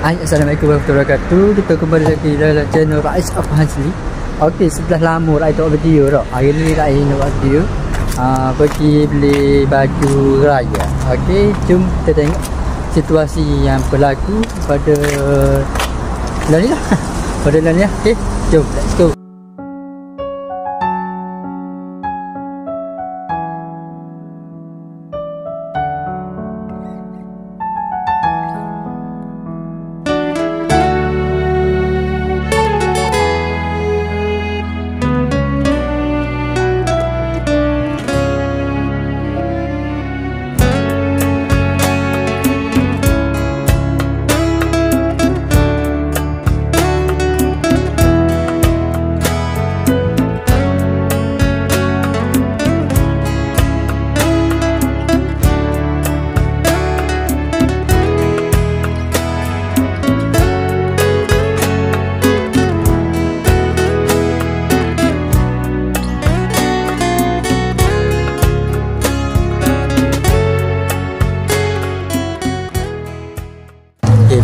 Assalamualaikum warahmatullahi wabarakatuh. Kita kembali lagi dalam channel Rais of Hansli. Okey, sebelah lama Rais tak buat video dah. Hari ni Rais nak buat video pergi beli baju raya. Okey, jom kita tengok situasi yang berlaku pada bulan ni lah. Pada bulan ni lah. Okey, jom let's go.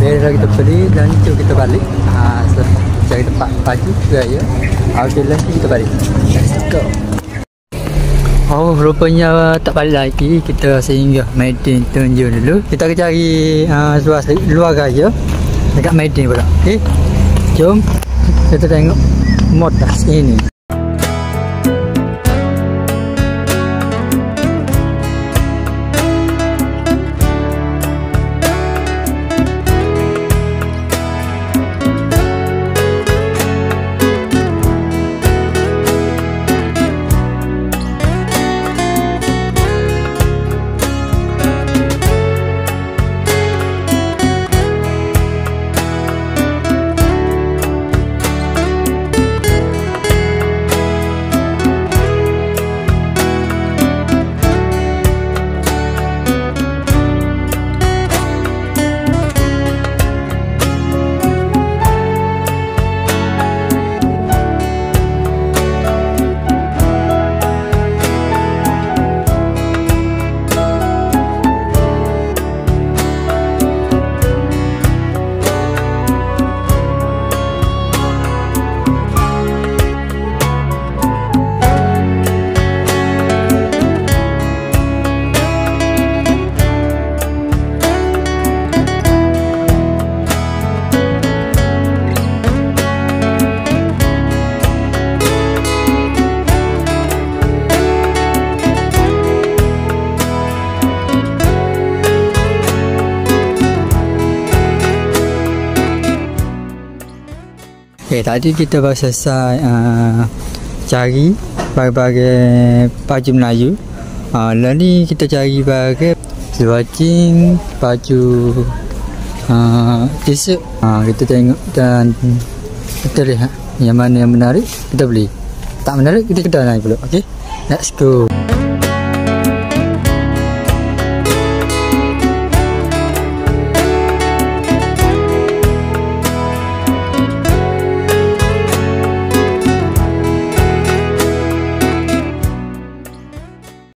Bila kita beli dan jom kita balik cari tempat baju raya. Okey, nanti kita balik. Let's go. Oh, rupanya tak balik lagi. Kita sehingga Maiden Tunjung dulu. Kita akan cari suasana luar raya dekat Maiden pula. Okey, jom kita tengok motor ini. Okay, tadi kita baru selesai cari berbagai baju Melayu. Lalu ni kita cari berbagai seluar-jeans, baju t-shirt. Kita tengok dan kita lihat yang mana yang menarik kita beli. Tak menarik kita kedai lain pula. Okay, let's go.